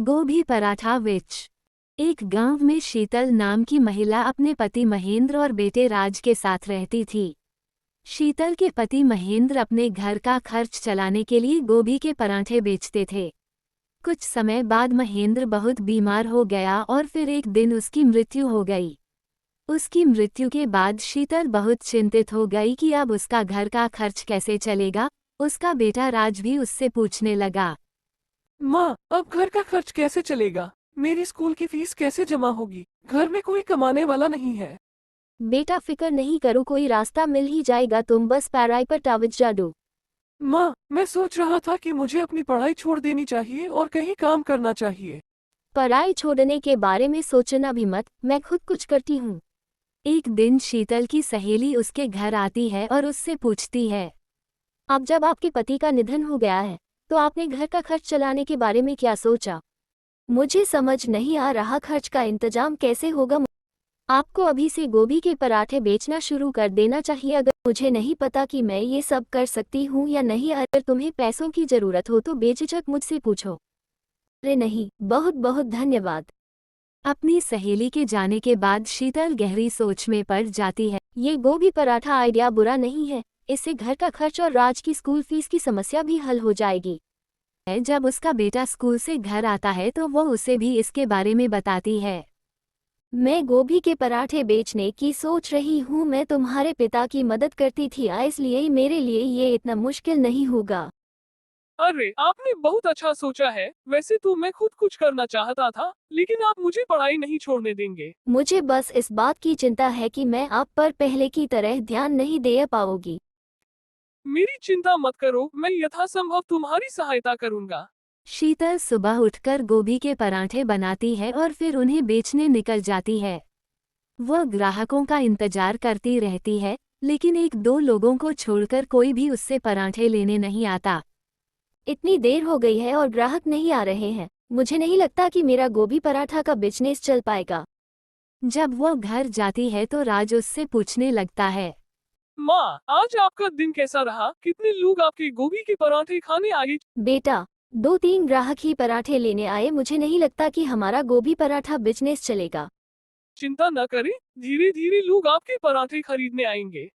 गोभी पराठा विच। एक गांव में शीतल नाम की महिला अपने पति महेंद्र और बेटे राज के साथ रहती थी। शीतल के पति महेंद्र अपने घर का खर्च चलाने के लिए गोभी के पराठे बेचते थे। कुछ समय बाद महेंद्र बहुत बीमार हो गया और फिर एक दिन उसकी मृत्यु हो गई। उसकी मृत्यु के बाद शीतल बहुत चिंतित हो गई कि अब उसका घर का खर्च कैसे चलेगा। उसका बेटा राज भी उससे पूछने लगा, माँ, अब घर का खर्च कैसे चलेगा? मेरी स्कूल की फीस कैसे जमा होगी? घर में कोई कमाने वाला नहीं है। बेटा फिक्र नहीं करो, कोई रास्ता मिल ही जाएगा, तुम बस पढ़ाई पर तवज्जो दो। माँ, मैं सोच रहा था कि मुझे अपनी पढ़ाई छोड़ देनी चाहिए और कहीं काम करना चाहिए। पढ़ाई छोड़ने के बारे में सोचना भी मत, मैं खुद कुछ करती हूँ। एक दिन शीतल की सहेली उसके घर आती है और उससे पूछती है, अब जब आपके पति का निधन हो गया है तो आपने घर का खर्च चलाने के बारे में क्या सोचा? मुझे समझ नहीं आ रहा खर्च का इंतजाम कैसे होगा। आपको अभी से गोभी के पराठे बेचना शुरू कर देना चाहिए। अगर मुझे नहीं पता कि मैं ये सब कर सकती हूँ या नहीं। अगर तुम्हें पैसों की ज़रूरत हो तो बेझिझक मुझसे पूछो। अरे नहीं, बहुत बहुत धन्यवाद। अपनी सहेली के जाने के बाद शीतल गहरी सोच में पड़ जाती है। ये गोभी पराठा आइडिया बुरा नहीं है, इससे घर का खर्च और राज की स्कूल फीस की समस्या भी हल हो जाएगी। जब उसका बेटा स्कूल से घर आता है तो वो उसे भी इसके बारे में बताती है। मैं गोभी के पराठे बेचने की सोच रही हूँ। मैं तुम्हारे पिता की मदद करती थी, इसलिए मेरे लिए ये इतना मुश्किल नहीं होगा। अरे, आपने बहुत अच्छा सोचा है। वैसे तो मैं खुद कुछ करना चाहता था, लेकिन आप मुझे पढ़ाई नहीं छोड़ने देंगे। मुझे बस इस बात की चिंता है कि मैं आप पर पहले की तरह ध्यान नहीं दे पाऊंगी। मेरी चिंता मत करो, मैं यथासंभव तुम्हारी सहायता करूंगा। शीतल सुबह उठकर गोभी के पराठे बनाती है और फिर उन्हें बेचने निकल जाती है। वह ग्राहकों का इंतजार करती रहती है, लेकिन एक दो लोगों को छोड़कर कोई भी उससे पराठे लेने नहीं आता। इतनी देर हो गई है और ग्राहक नहीं आ रहे हैं। मुझे नहीं लगता कि मेरा गोभी पराठा का बिजनेस चल पाएगा। जब वह घर जाती है तो राज उससे पूछने लगता है, माँ, आज आपका दिन कैसा रहा? कितने लोग आपके गोभी के पराठे खाने आए? बेटा, 2-3 ग्राहक ही पराठे लेने आए। मुझे नहीं लगता कि हमारा गोभी पराठा बिजनेस चलेगा। चिंता न करें, धीरे धीरे लोग आपके पराठे खरीदने आएंगे।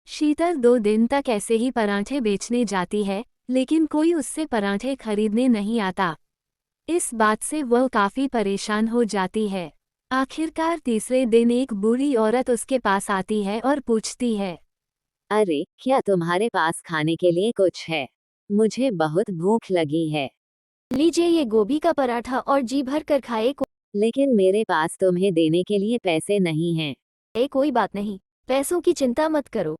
शीतल 2 दिन तक ऐसे ही पराठे बेचने जाती है, लेकिन कोई उससे पराठे खरीदने नहीं आता। इस बात से वह काफी परेशान हो जाती है। आखिरकार तीसरे दिन एक बूढ़ी औरत उसके पास आती है और पूछती है, अरे, क्या तुम्हारे पास खाने के लिए कुछ है? मुझे बहुत भूख लगी है। लीजिए ये गोभी का पराठा और जी भर कर खाए। लेकिन मेरे पास तुम्हें देने के लिए पैसे नहीं हैं। कोई बात नहीं, पैसों की चिंता मत करो।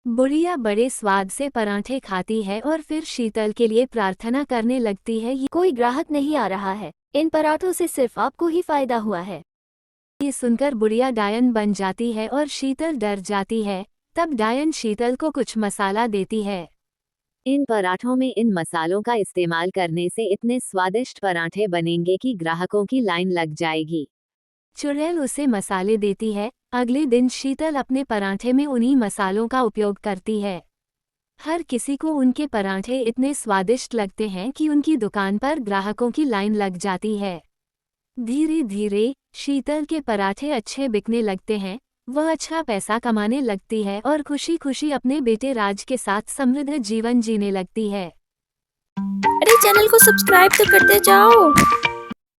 बुढ़िया बड़े स्वाद से पराठे खाती है और फिर शीतल के लिए प्रार्थना करने लगती है। कोई ग्राहक नहीं आ रहा है, इन पराठों से सिर्फ आपको ही फायदा हुआ है। ये सुनकर बुढ़िया डायन बन जाती है और शीतल डर जाती है। तब डायन शीतल को कुछ मसाला देती है। इन पराठों में इन मसालों का इस्तेमाल करने से इतने स्वादिष्ट पराठे बनेंगे कि ग्राहकों की लाइन लग जाएगी। चुड़ैल उसे मसाले देती है। अगले दिन शीतल अपने पराठे में उन्हीं मसालों का उपयोग करती है। हर किसी को उनके पराठे इतने स्वादिष्ट लगते हैं कि उनकी दुकान पर ग्राहकों की लाइन लग जाती है। धीरे धीरे शीतल के पराठे अच्छे बिकने लगते हैं। वह अच्छा पैसा कमाने लगती है और खुशी खुशी अपने बेटे राज के साथ समृद्ध जीवन जीने लगती है। अरे चैनल को सब्सक्राइब तो करते जाओ।